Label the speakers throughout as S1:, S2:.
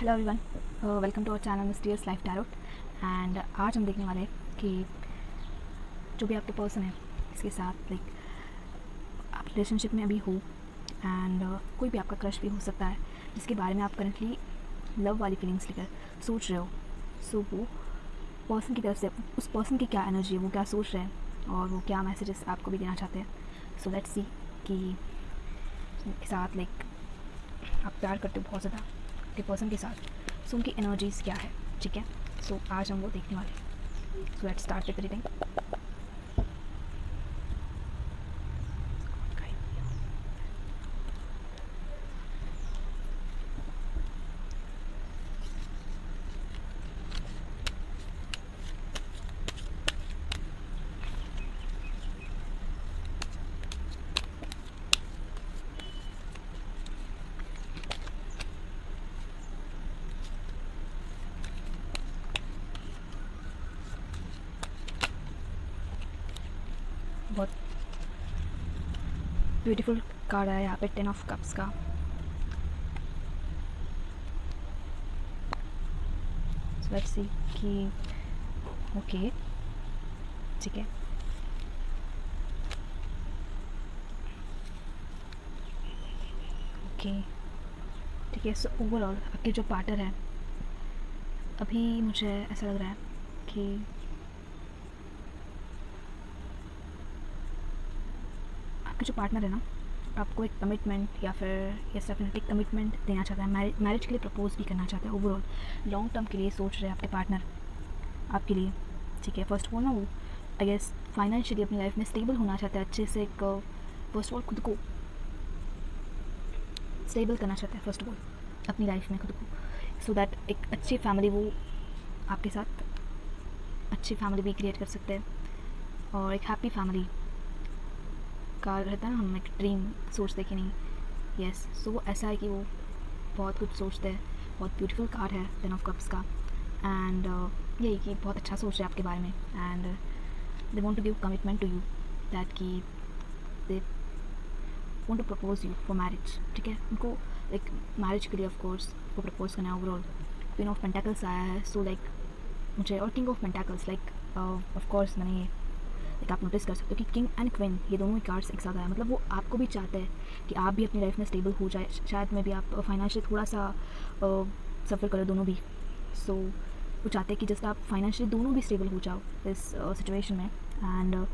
S1: Hello everyone, welcome to our channel mysterious life tarot. And आज हम देखने वाले हैं कि जो भी आपके पर्सन है इसके साथ लाइक आप रिलेशनशिप में अभी हो एंड कोई भी आपका क्रश भी हो सकता है जिसके बारे में आप करंटली लव वाली फीलिंग्स लेकर सोच रहे हो। सो वो पर्सन की तरफ से उस पर्सन की क्या एनर्जी है, वो क्या सोच रहे हैं और वो क्या मैसेजेस आपको भी देना चाहते हैं। सो लेट्स सी कि उनके साथ लाइक आप प्यार करते हो बहुत ज़्यादा के पर्सन के साथ, सो उनकी एनर्जीज़ क्या है। ठीक है, सो आज हम वो देखने वाले हैं। So let's start with reading. बहुत ब्यूटीफुल कार्ड आया यहाँ पे, 10 ऑफ कप्स का। सो लेट्स सी कि ओके ठीक है, ओके ठीक है। सो ओवरऑल आपके जो पार्टनर है, अभी मुझे ऐसा लग रहा है कि आपके जो पार्टनर है ना, आपको एक कमिटमेंट या फिर यस डेफिनेटली कमिटमेंट देना चाहता है, मैरिज के लिए प्रपोज भी करना चाहता है। ओवरऑल लॉन्ग टर्म के लिए सोच रहे हैं आपके पार्टनर आपके लिए। ठीक है, फर्स्ट ऑफ ऑल ना वो आई गेस फाइनेंशियली अपनी लाइफ में स्टेबल होना चाहता है अच्छे से। एक फर्स्ट ऑफ ऑल खुद को स्टेबल करना चाहता है फर्स्ट ऑफ ऑल अपनी लाइफ में खुद को, सो दैट एक अच्छी फैमिली वो आपके साथ अच्छी फैमिली भी क्रिएट कर सकते हैं और एक हैप्पी फैमिली का रहता है ना, हम एक ड्रीम सोचते कि नहीं। यस, सो वो ऐसा है कि वो बहुत कुछ सोचते हैं। बहुत ब्यूटीफुल कार्ड है 10 ऑफ कप्स का। एंड यही कि बहुत अच्छा सोच रहे हैं आपके बारे में and they want to give commitment to you that कि they want to propose you for marriage. ठीक है, उनको लाइक मैरिज के लिए ऑफ कोर्स वो प्रपोज करना है। ओवरऑल क्वीन ऑफ पेंटाकल्स आया है, सो लाइक मुझे, और king of pentacles like of course मैंने ये लाइक आप नोटिस कर सकते हो कि किंग एंड क्वीन ये दोनों ही कार्ड्स एक साथ आए। मतलब वो आपको भी चाहते हैं कि आप भी अपनी लाइफ में स्टेबल हो जाए, शायद में भी आप फाइनेंशियली थोड़ा सा सफ़र करो दोनों भी। सो वो चाहते हैं कि जस्ट आप फाइनेंशियली दोनों भी स्टेबल हो जाओ इस सिचुएशन में। एंड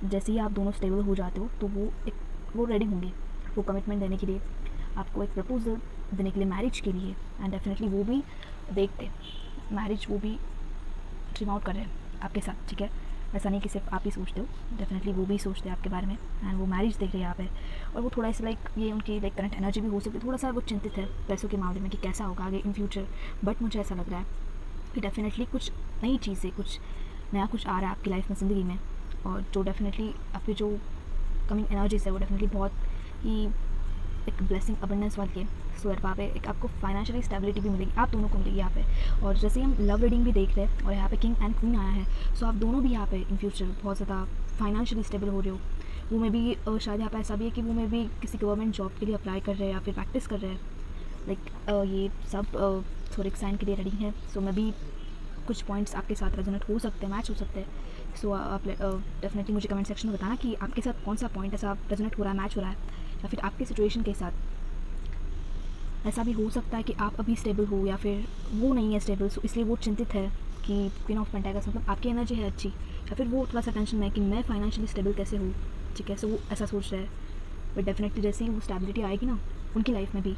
S1: जैसे ही आप दोनों स्टेबल हो जाते हो तो वो रेडी होंगे वो कमिटमेंट देने के लिए, आपको एक प्रपोजल देने के लिए मैरिज के लिए। एंड डेफिनेटली वो भी देखते मैरिज, वो भी ड्रीम आउट कर रहे हैं आपके साथ। ठीक है, ऐसा नहीं कि सिर्फ आप ही सोचते हो, डेफिनेटली वो भी सोचते हैं आपके बारे में एंड वो मैरिज देख रहे हैं यहाँ पे। और वो थोड़ा सा लाइक ये उनकी लाइक करंट एनर्जी भी हो सकती है, थोड़ा सा वो चिंतित है पैसों के मामले में कि कैसा होगा आगे इन फ्यूचर। बट मुझे ऐसा लग रहा है कि डेफिनेटली कुछ नई चीज़ें, कुछ नया कुछ आ रहा है आपकी लाइफ में, ज़िंदगी में। और जो डेफिनेटली आपकी जो कमिंग एनर्जीज है वो डेफिनेटली बहुत ही एक ब्लेसिंग अबंडेंस वाली है। सो वहाँ पे एक आपको फाइनेंशियली स्टेबिलिटी भी मिलेगी, आप दोनों को मिलेगी यहाँ पे। और जैसे हम लव रीडिंग भी देख रहे हैं और यहाँ पे किंग एंड क्वीन आया है, सो आप दोनों भी यहाँ पे इन फ्यूचर बहुत ज़्यादा फाइनेंशियली स्टेबल हो रहे हो। वो में भी शायद यहाँ पे ऐसा भी है कि वो में भी किसी गवर्नमेंट जॉब के लिए अप्लाई कर रहे हैं या फिर प्रैक्टिस कर रहे हैं। लाइक ये सब थोड़े साइन के लिए रेडी है। सो मैं भी कुछ पॉइंट्स आपके साथ रेजोनेट हो सकते हैं, मैच हो सकते हैं। सो आप डेफिनेटली मुझे कमेंट सेक्शन में बताना कि आपके साथ कौन सा पॉइंट ऐसा रेजोनेट हो रहा है, मैच हो रहा है, या फिर आपके सिचुएशन के साथ ऐसा भी हो सकता है कि आप अभी स्टेबल हो या फिर वो नहीं है स्टेबल, सो इसलिए वो चिंतित है कि क्वीन ऑफ पेंटाकल्स मतलब आपकी एनर्जी है अच्छी, या फिर वो थोड़ा सा टेंशन में है कि मैं फाइनेंशियली स्टेबल कैसे हूँ। ठीक है, सो वो ऐसा सोच रहा है। बट डेफिनेटली जैसे ही वो स्टेबिलिटी आएगी ना उनकी लाइफ में भी,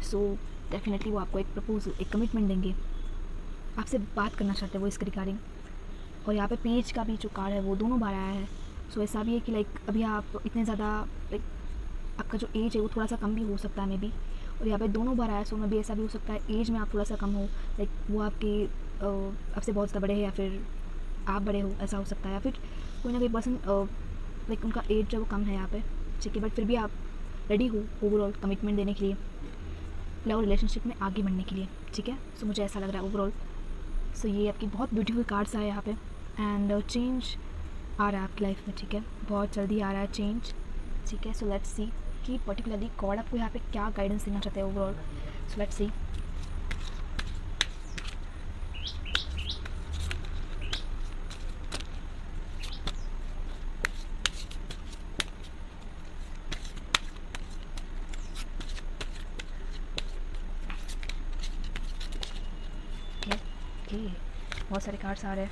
S1: सो डेफिनेटली वो आपको एक प्रपोजल, एक कमिटमेंट देंगे, आपसे बात करना चाहते हैं वो इसके रिगार्डिंग। और यहाँ पे पेज का भी जो कार्ड है वो दोनों बार आया है। सो ऐसा भी है कि लाइक अभी आप इतने ज़्यादा लाइक आपका जो एज है वो थोड़ा सा कम भी हो सकता है मे बी। और यहाँ पे दोनों बार आया, सो में भी ऐसा भी हो सकता है एज में आप थोड़ा सा कम हो, लाइक वो आपके आपसे बहुत ज़्यादा बड़े हैं या फिर आप बड़े हो, ऐसा हो सकता है। या फिर कोई ना कोई पर्सन लाइक उनका एज जो वो कम है यहाँ पे। ठीक है, बट फिर भी आप रेडी हो ओवरऑल कमिटमेंट देने के लिए, लव रिलेशनशिप में आगे बढ़ने के लिए। ठीक है, सो मुझे ऐसा लग रहा है ओवरऑल। सो ये आपकी बहुत ब्यूटीफुल कार्ड्स आए यहाँ पे एंड चेंज आ रहा है आपकी लाइफ में। ठीक है, बहुत जल्दी आ रहा है चेंज। ठीक है, सो लेट्स सी कि पर्टिकुलरली गॉड आपको यहाँ पे क्या गाइडेंस देना चाहते हैं overall. So let's see. Okay, बहुत सारे कार्ड्स आ रहे हैं।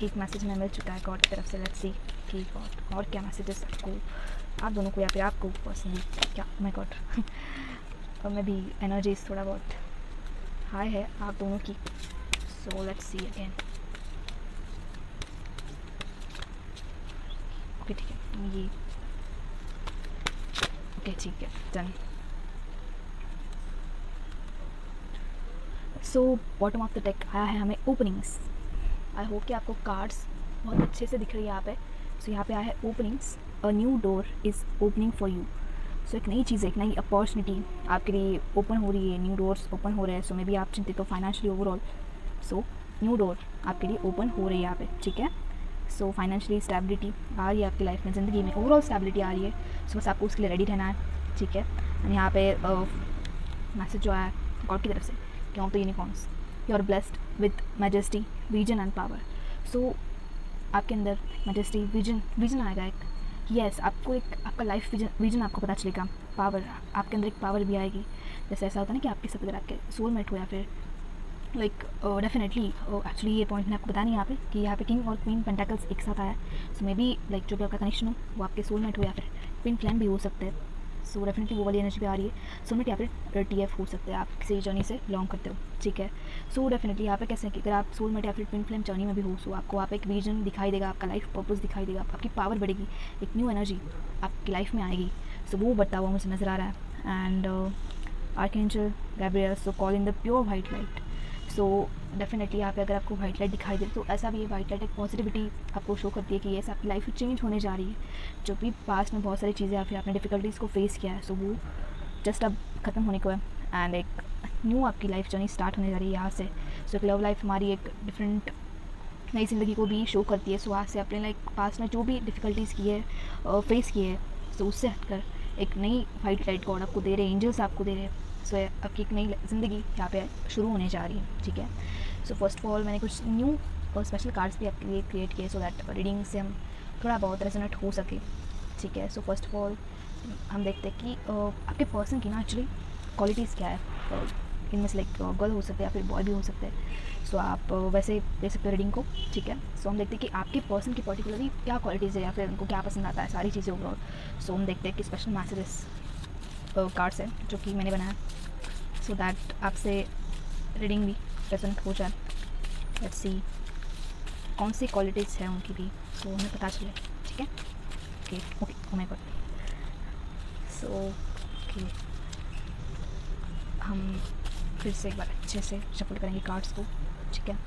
S1: एक मैसेज में मिल चुका है गॉड की तरफ से। लेट्स सी कि गॉड और क्या मैसेजेस आपको, आप दोनों को या फिर आपको पर्सनली क्या, माय गॉड और मैं भी एनर्जीज थोड़ा बहुत हाई है आप दोनों की। So let's see again. Okay ठीक है, ये ओके ठीक है, done. So bottom of the deck आया है हमें ओपनिंग्स। आई होप कि आपको कार्ड्स बहुत अच्छे से दिख रही है यहाँ पे। सो यहाँ पे आया है openings, a new door is opening for you. So एक नई चीज़, एक नई अपॉर्चुनिटी आपके लिए ओपन हो रही है, न्यू डोर्स ओपन हो रहे हैं। सो मे बी आप चिंतित हो financially overall, so new door आपके लिए ओपन हो रही है यहाँ पे, ठीक है। सो फाइनेंशियली स्टेबिलिटी आ रही है आपकी लाइफ में, ज़िंदगी में ओवरऑल स्टेबिलिटी आ रही है। सो बस आपको उसके लिए रेडी रहना है, ठीक है। एंड यहाँ पे मैसेज जो आया गॉड की तरफ से, क्या of the unicorns, you are blessed with majesty, vision and power. So आपके अंदर मैजेस्टी, विजन आएगा एक, यस आपको एक आपका लाइफ विजन आपको पता चलेगा। पावर, आपके अंदर एक पावर भी आएगी। जैसे ऐसा होता है ना कि आपके साथ अगर आपके सोलमेट हो या फिर लाइक डेफिनेटली एक्चुअली ये पॉइंट मैंने आपको बताया नहीं यहाँ पे कि यहाँ पे किंग और क्वीन पेंटाकल्स एक साथ आया है। सो मे बी लाइक जो भी आपका कनेक्शन हो वो आपके सोलमेट हो या फिर ट्विन फ्लेम भी हो सकते हैं। सो डेफिनेटली वो वाली एनर्जी भी आ रही है। सोलमेट या फिर TF हो सकते हैं, आप किसी जर्नी से बिलोंग करते हो, ठीक है। सो डेफिनेटली यहाँ पे कैसे है कि अगर आप सोलमेट या फिर ट्विन फ्लेम जर्नी में भी हो, सो आपको आप एक विजन दिखाई देगा, आपका लाइफ पर्पस दिखाई देगा, आपकी पावर बढ़ेगी, एक न्यू एनर्जी आपकी लाइफ में आएगी। सो वो बढ़ता हुआ मुझे नज़र आ रहा है। And archangel Gabriel, so call in the pure white light. So definitely यहाँ पे अगर आपको वाइट लाइट दिखाई दे तो ऐसा भी है, वाइट लाइट एक पॉजिटिविटी आपको शो करती है कि ये आपकी लाइफ चेंज होने जा रही है। जो भी पास्ट में बहुत सारी चीज़ें या फिर आपने डिफ़िकल्टीज़ को फेस किया है, सो वो जस्ट अब ख़त्म होने को है। एंड एक न्यू आपकी लाइफ जर्नी स्टार्ट होने जा रही है यहाँ से। सो एक लव लाइफ हमारी एक डिफरेंट नई ज़िंदगी को भी शो करती है। सो आज से अपने लाइक पास्ट में जो भी डिफ़िकल्टीज़ की है, फेस की है, सो उससे हटकर एक नई वाइट लाइट गॉड आपको दे रहे हैं, एंजल्स आपको दे रहे हैं। सो आपकी एक नई ज़िंदगी यहाँ पे शुरू होने जा रही है, ठीक है। सो फर्स्ट ऑफ ऑल मैंने कुछ न्यू और स्पेशल कार्ड्स भी आपके लिए क्रिएट किए सो दैट रीडिंग से हम थोड़ा बहुत रेजोनेट हो सके, ठीक है। सो फर्स्ट ऑफ ऑल हम देखते हैं कि आपके पर्सन की ना एक्चुअली क्वालिटीज़ क्या है। इनमें से लाइक गर्ल हो सकते हैं या फिर बॉय भी हो सकते हैं। सो आप वैसे दे सकते हो रीडिंग को, ठीक है। सो हम देखते हैं कि आपके पर्सन की पर्टिकुलरली क्या क्वालिटीज़ है या फिर उनको क्या पसंद आता है, सारी चीज़ें ओवरऑल। सो हम देखते हैं कि स्पेशल मैसेजेस कार्ड्स है जो कि मैंने बनाया सो दैट आपसे रीडिंग भी प्रेजेंट हो जाए। लेट्स सी कौन सी क्वालिटीज़ है उनकी भी, सो हमें पता चले, ठीक है। Okay okay, oh my God. So okay, हम फिर से एक बार अच्छे से शफल करेंगे कार्ड्स को, ठीक है।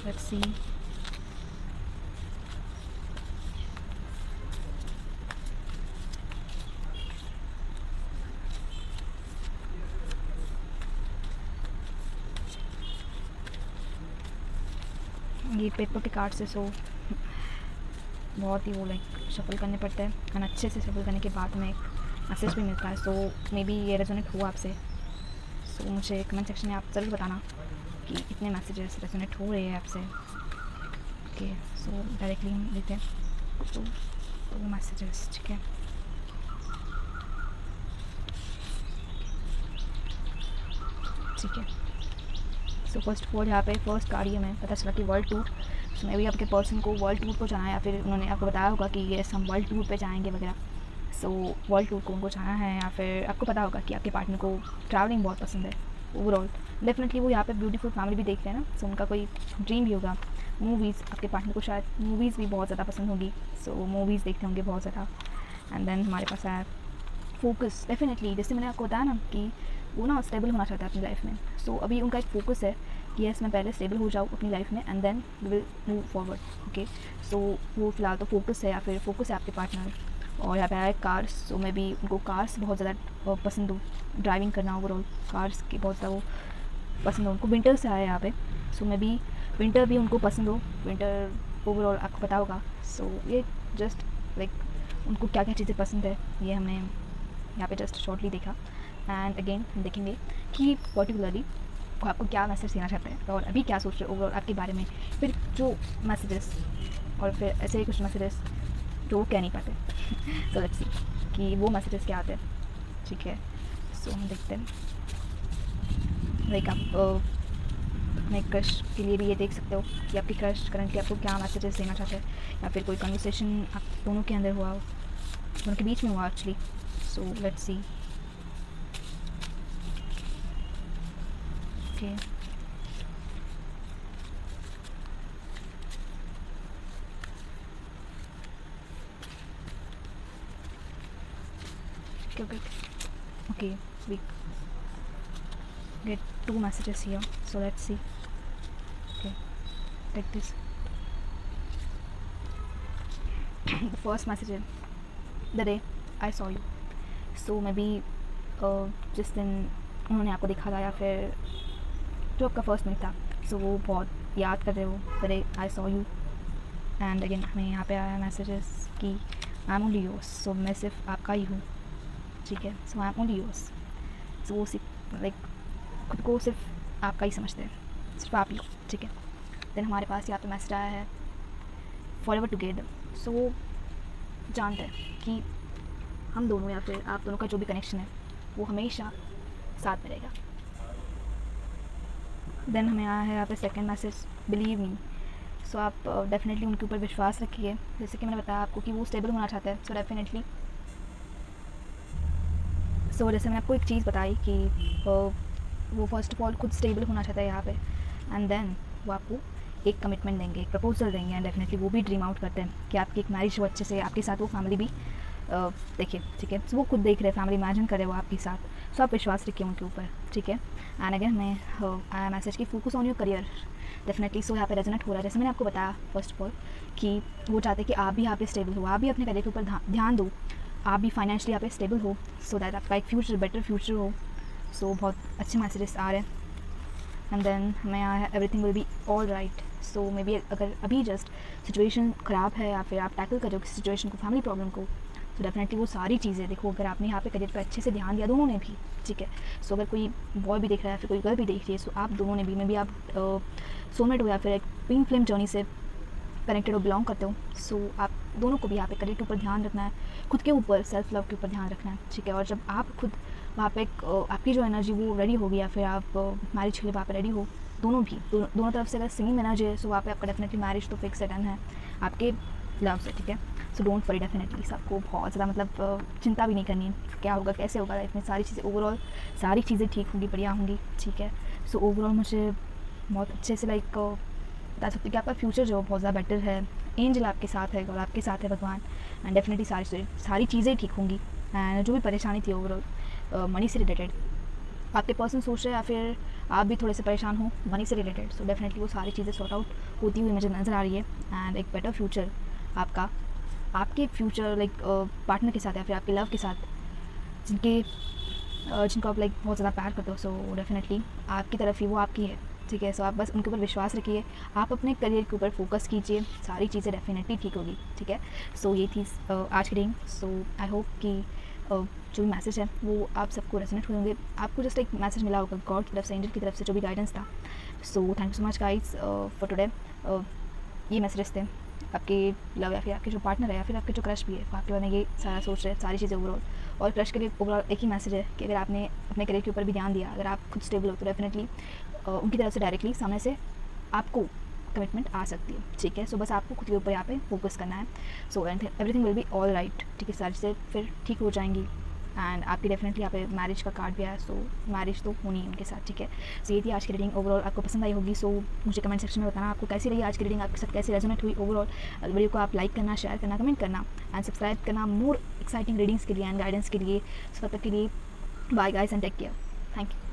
S1: लेट्स सी ये पेपर के कार्ड्स है, सो बहुत ही वो लाइक शफल करने पड़ते हैं और अच्छे से शफल करने के बाद में एक मैसेज भी मिलता है। सो मे बी ये रेजोनेट हुआ आपसे, सो मुझे कमेंट सेक्शन में आप ज़रूर बताना कि इतने मैसेजेस रेजोनेट हो रहे हैं आपसे। ओके, सो डायरेक्टली हम लेते हैं तो वो मैसेजेस, ठीक है। ठीक है, सो फर्स्ट ऑफ ऑल यहाँ पे फर्स्ट कार्ड ये में पता चला कि वर्ल्ड टूर। सो मे भी आपके पर्सन को वर्ल्ड टूर को जाना है या फिर उन्होंने आपको बताया होगा कि येस हम वर्ल्ड टूर पे जाएंगे वगैरह। सो वर्ल्ड टूर को उनको जाना है या फिर आपको पता होगा कि आपके पार्टनर को ट्रैवलिंग बहुत पसंद है ओवरऑल। डेफिनेटली वो यहाँ पे ब्यूटीफुल फैमिली भी देख रहे हैं ना, सो उनका कोई ड्रीम भी होगा। मूवीज़, आपके पार्टनर को शायद मूवीज़ भी बहुत ज़्यादा पसंद होगी, सो मूवीज़ देखते होंगे बहुत ज़्यादा। एंड देन हमारे पास आया फोकस। डेफिनेटली जैसे मैंने आपको बताया ना कि वो ना स्टेबल होना चाहता है अपनी लाइफ में। सो अभी उनका एक फोकस है कि यस मैं पहले स्टेबल हो जाऊँ अपनी लाइफ में and then we will move forward, okay. So वो फ़िलहाल तो फोकस है या फिर फोकस है आपके पार्टनर। और यहाँ पे आया कार्स, सो मे बी उनको कार्स बहुत ज़्यादा पसंद हो, ड्राइविंग करना ओवरऑल कार्स की बहुत ज़्यादा वो पसंद हो उनको। विंटर से आया यहाँ पे, सो मे बी विंटर भी उनको पसंद हो, विंटर ओवरऑल आपको पता होगा। सो ये जस्ट लाइक उनको क्या क्या चीज़ें पसंद है ये हमने यहाँ पे जस्ट शॉर्टली देखा। एंड अगेन हम देखेंगे कि पर्टिकुलरली वो आपको क्या मैसेज देना चाहते हैं और अभी क्या सोच रहे हो ओवरऑल आपके बारे में, फिर जो मैसेजेस और फिर ऐसे ही कुछ मैसेजेस जो वो कह नहीं पाते सो लेट्स सी कि वो मैसेजेस क्या आते हैं, ठीक है। सो हम देखते हैं, लाइक आप अपने क्रश के लिए भी ये देख सकते हो कि आपकी क्रश करंटली आपको क्या मैसेजेस देना चाहते हैं, या फिर कोई कन्वर्सेशन आप दोनों के अंदर हुआ हो, दोनों के बीच में हुआ actually. So let's see, okay okay, we get 2 messages here, so let's see. Okay, take this. The first message is the day I saw you. So maybe जिस दिन उन्होंने आपको देखा था या फिर जो आपका फर्स्ट मीट था, सो वो बहुत याद कर रहे हो the day I saw you. And again हमें यहाँ पे आया मैसेजेस कि आई एम ओनली योर्स, सो मैं सिर्फ आपका ही हूँ, ठीक है। सो आई एम ओनली योर्स, सो वो सिर्फ लाइक खुद को सिर्फ आपका ही समझते हैं, सिर्फ आप ही हो, ठीक है। देन हमारे पास यहाँ पे मैसेज आया है फॉर एवर टुगेदर, सो वो जानते हैं कि हम दोनों या फिर आप दोनों का जो भी कनेक्शन है वो हमेशा साथ में रहेगा। देन हमें आया है यहाँ पे सेकेंड मैसेज, बिलीव मी, सो आप डेफिनेटली उनके ऊपर विश्वास रखिए। जैसे कि मैंने बताया आपको कि वो स्टेबल होना चाहता है, सो डेफिनेटली सो जैसे मैंने आपको एक चीज़ बताई कि वो फर्स्ट ऑफ ऑल खुद स्टेबल होना चाहता है यहाँ पे, एंड देन वो आपको एक कमिटमेंट देंगे, एक प्रपोजल देंगे, एंड डेफिनेटली वो भी ड्रीम आउट करते हैं कि आपकी एक मैरिज हो अच्छे से, आपके साथ वो फैमिली भी देखिए, ठीक है। सो वो खुद देख रहे हैं, फैमिली इमेजिन करे वो आपके साथ, सो आप विश्वास रखिए उनके ऊपर, ठीक है। एंड अगेन मैं आया मैसेज की focus on your career, definitely so यहाँ पे रेजोनेट हो रहा है। जैसे मैंने आपको बताया फर्स्ट ऑफ ऑल कि वो चाहते हैं कि आप भी यहाँ पे स्टेबल हो, आप भी अपने करियर के ऊपर ध्यान दो, आप भी फाइनेंशियली यहाँ पे स्टेबल हो, सो दैट आपका एक फ्यूचर बेटर फ्यूचर हो। सो बहुत अच्छे मैसेजेस आ रहे हैं। एंड देन हमें आया है everything will be all right, so may be अगर अभी जस्ट सिचुएशन ख़राब है या फिर आप टैकल कर रहे हो किसी सिचुएशन को, फैमिली प्रॉब्लम को, तो डेफिनेटली वो सारी चीज़ें देखो, अगर आपने यहाँ पे करियर पे अच्छे से ध्यान दिया, दोनों ने भी, ठीक है। सो अगर कोई बॉय भी देख रहा है फिर कोई गर्ल भी देख रही है, सो आप दोनों ने भी, मे बी आप सोलमेट हो या फिर एक ट्विन फ्लेम जर्नी से कनेक्टेड हो, बिलोंग करते हो, सो आप दोनों को भी यहाँ पे करियर के ऊपर ध्यान रखना है, खुद के ऊपर सेल्फ लव के ऊपर ध्यान रखना है, ठीक है। और जब आप खुद वहाँ पे आपकी जो एनर्जी वो रेडी होगी या फिर आप मैरिज के लिए वहाँ पे रेडी हो, दोनों भी दोनों तरफ से अगर सेम एनर्जी है, सो वहाँ पे आपका डेफिनेटली मैरिज तो फिक्स डन है आपके लव से, ठीक है। सो डोंट वरी, डेफिनेटली आपको बहुत ज़्यादा मतलब चिंता भी नहीं करनी क्या होगा कैसे होगा लाइफ में, सारी चीज़ें ओवरऑल सारी चीज़ें ठीक होंगी, बढ़िया होंगी, ठीक है। सो ओवरऑल मुझे बहुत अच्छे से लाइक बता सकती हूँ कि आपका फ्यूचर जो बहुत ज़्यादा बेटर है, एंजल आपके साथ है और आपके साथ है भगवान, एंड डेफिनेटली सारी चीज़ें ठीक होंगी। एंड जो भी परेशानी थी ओवरऑल मनी से रिलेटेड, आपके पर्सन सोच रहे हैं या फिर आप भी थोड़े से परेशान हो मनी से रिलेटेड, सो डेफिनेटली वो सारी चीज़ें सॉर्ट आउट होती हुई मुझे नज़र आ रही है। एंड एक बेटर फ्यूचर आपका, आपके फ्यूचर लाइक पार्टनर के साथ या फिर आपके लव के साथ, जिनको आप लाइक बहुत ज़्यादा प्यार करते हो, सो डेफिनेटली आपकी तरफ ही वो आपकी है, ठीक है। सो आप बस उनके ऊपर विश्वास रखिए, आप अपने करियर के ऊपर फोकस कीजिए, सारी चीज़ें डेफिनेटली ठीक होगी, ठीक है। सो ये थी आज की रीडिंग। सो आई होप कि जो भी मैसेज है वो आप सबको रेजोनेट होंगे, आपको जस्ट एक मैसेज मिला होगा गॉड की तरफ से, एंजल की तरफ से, जो भी गाइडेंस था। So thank you so much guys for today. ये मैसेजेस थे आपके लव या फिर आपके जो पार्टनर है या फिर आपके जो क्रश भी है, आपके बारे में ये सारा सोच रहे हैं, सारी चीज़ें ओवरऑल। और क्रश के लिए ओवरऑल एक ही मैसेज है कि अगर आपने अपने करियर के ऊपर भी ध्यान दिया, अगर आप खुद स्टेबल हो, तो डेफिनेटली उनकी तरफ से डायरेक्टली सामने से आपको कमिटमेंट आ सकती है, ठीक है। सो बस आपको खुद के ऊपर यहाँ पे फोकस करना है। So everything will be all right, ठीक है। सारी चीज़ें फिर ठीक हो जाएंगी एंड आपकी डेफिनेटली यहाँ पे मैरिज का कार्ड भी आया, सो मैरिज तो होनी है उनके साथ, ठीक है। सो ये थी आज की रीडिंग। ओवरऑल आपको पसंद आई होगी, सो मुझे कमेंट सेक्शन में बताना आपको कैसी रही आज की रीडिंग, आपके साथ कैसे रेजोनेट हुई ओवरऑल। वीडियो को आप लाइक करना, शेयर करना, कमेंट करना एंड सब्सक्राइब करना मोर एक्साइटिंग रीडिंग्स के लिए एंड गाइडेंस के लिए। तब तक के लिए bye guys and take care, thank you.